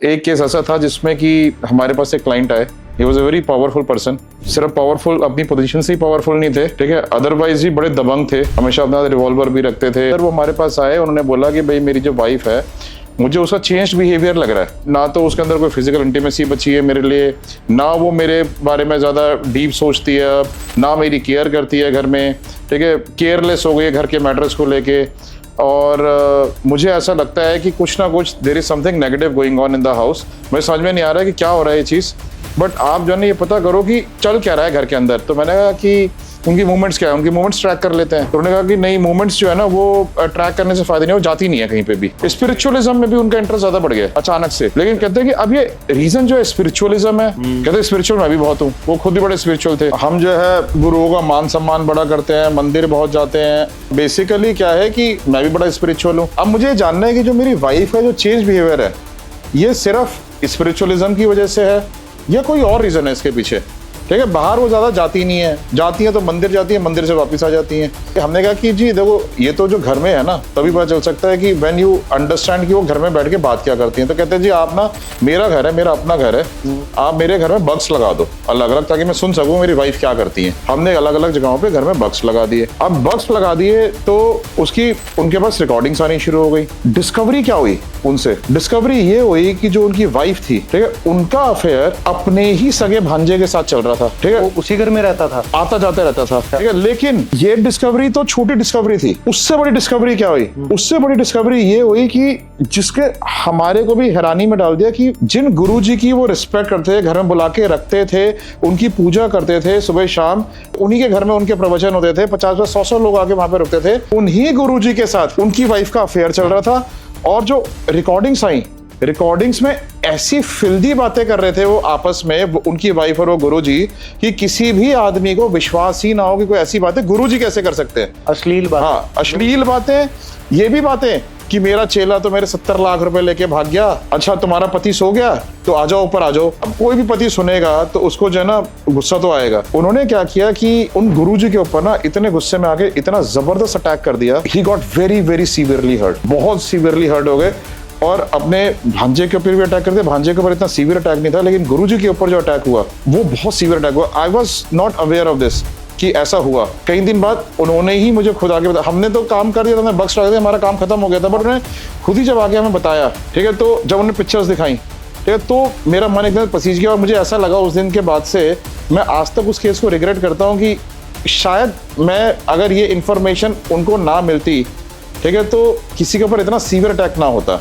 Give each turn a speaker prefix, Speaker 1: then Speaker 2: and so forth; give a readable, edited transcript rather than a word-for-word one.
Speaker 1: एक केस ऐसा था जिसमें कि हमारे पास एक क्लाइंट आए, he was a very powerful person. सिर्फ पावरफुल अपनी पोजीशन से ही पावरफुल नहीं थे, ठीक है, अदरवाइज भी बड़े दबंग थे, हमेशा अपना रिवॉल्वर भी रखते थे। वो हमारे पास आए, उन्होंने बोला कि भाई मेरी जो वाइफ है, मुझे उसका चेंज बिहेवियर लग रहा है, ना तो उसके अंदर कोई फिजिकल इंटीमेसी बची है मेरे लिए, ना वो मेरे बारे में ज़्यादा डीप सोचती है, ना मेरी केयर करती है घर में, ठीक है, केयरलेस हो गई है घर के मैटर्स को लेके। और मुझे ऐसा लगता है कि कुछ ना कुछ there is something negative going on in the house. मुझे समझ में नहीं आ रहा है कि क्या हो रहा है ये चीज़, बट आप जो है ना ये पता करो कि चल क्या रहा है घर के अंदर। तो मैंने कहा कि उनकी मूवमेंट्स क्या है, उनकी मूवमेंट्स ट्रैक कर लेते हैं। तो उन्होंने कहा कि नहीं, मूवमेंट्स जो है ना वो ट्रैक करने से फायदा नहीं, वो जाती नहीं है कहीं पे भी। स्पिरिचुअलिज्म में भी उनका इंटरेस्ट ज्यादा बढ़ गया अचानक से। लेकिन कहते हैं कि अब ये रीजन जो है स्पिरिचुअलिज्म है, कहते हैं स्पिरिचुअल मैं भी बहुत हूँ, वो खुद भी बड़े स्पिरिचुअल थे। हम जो है गुरुओं का मान सम्मान बड़ा करते हैं, मंदिर बहुत जाते हैं। बेसिकली क्या है कि मैं भी बड़ा स्पिरिचुअल हूँ। अब मुझे जानना है कि जो मेरी वाइफ का जो चेंज बिहेवियर है, ये सिर्फ स्पिरिचुअलिज्म की वजह से है या कोई और रीजन है इसके पीछे, ठीक है। बाहर वो ज्यादा जाती नहीं है, जाती है तो मंदिर जाती है, मंदिर से वापस आ जाती हैं। हमने कहा कि जी देखो, ये तो जो घर में है ना, तभी पता चल सकता है कि व्हेन यू अंडरस्टैंड कि वो घर में बैठ के बात क्या करती हैं। तो कहते हैं जी आप ना, मेरा घर है, मेरा अपना घर है, आप मेरे घर में बक्स लगा दो अलग अलग, ताकि मैं सुन सकूं मेरी वाइफ क्या करती है। हमने अलग अलग जगहों पे घर में बक्स लगा दिए। अब बक्स लगा दिए तो उसकी उनके पास रिकॉर्डिंग्स आनी शुरू हो गई। डिस्कवरी क्या हुई उनसे? डिस्कवरी ये हुई कि जो उनकी वाइफ थी, ठीक है, उनका अफेयर अपने ही सगे भांजे के साथ चल रहा था, ठीक है,
Speaker 2: वो उसी घर में रहता था,
Speaker 1: आता जाता रहता था, ठीक है। लेकिन ये डिस्कवरी तो छोटी डिस्कवरी थी। उससे बड़ी डिस्कवरी क्या हुई? उससे बड़ी डिस्कवरी ये हुई कि जिसके हमारे को भी हैरानी में डाल दिया कि जिन गुरुजी की वो रिस्पेक्ट करते थे, घर में बुला के रखते थे, उनकी पूजा करते थे सुबह शाम, उन्हीं के घर में उनके प्रवचन होते थे, 50-100 लोग आके वहां पे रुकते थे, उन्हीं गुरुजी के साथ उनकी वाइफ का अफेयर चल रहा था। और जो रिकॉर्डिंग्स आई, रिकॉर्डिंग्स में ऐसी फिल्दी बातें कर रहे थे वो आपस में, उनकी वाइफ और वो गुरुजी, कि किसी भी आदमी को विश्वास ही ना हो कि कोई ऐसी बातें गुरुजी कैसे कर सकते हैं।
Speaker 2: अश्लील बात।
Speaker 1: हाँ, अश्लील बातें। ये भी बातें कि मेरा चेला तो मेरे 70 लाख रुपए लेके भाग गया, अच्छा तुम्हारा पति सो गया तो आ जाओ ऊपर आ जाओ। अब कोई भी पति सुनेगा तो उसको जो है ना गुस्सा तो आएगा। उन्होंने क्या किया कि उन गुरुजी के ऊपर ना इतने गुस्से में आके इतना जबरदस्त अटैक कर दिया, he got very very severely hurt, बहुत सीवियरली हर्ट हो गए। और अपने भांजे के ऊपर भी अटैक कर दिया। भांजे के ऊपर इतना सीवियर अटैक नहीं था, लेकिन गुरुजी के ऊपर जो अटैक हुआ वो बहुत सीवियर अटैक हुआ। I was not aware of this कि ऐसा हुआ। कई दिन बाद उन्होंने ही मुझे खुद आके बताया। हमने तो काम कर दिया था, बक्स लगा दिया, हमारा काम खत्म हो गया था, बट उन्होंने खुद ही जब आके हमें बताया, ठीक है, तो जब उन्होंने पिक्चर्स दिखाई, ठीक है, तो मेरा मन एकदम पसीज गया। और मुझे ऐसा लगा उस दिन के बाद से, मैं आज तक उस केस को रिग्रेट करता हूँ कि शायद मैं अगर ये इन्फॉर्मेशन उनको ना मिलती, ठीक है, तो किसी के ऊपर इतना सीवियर अटैक ना होता।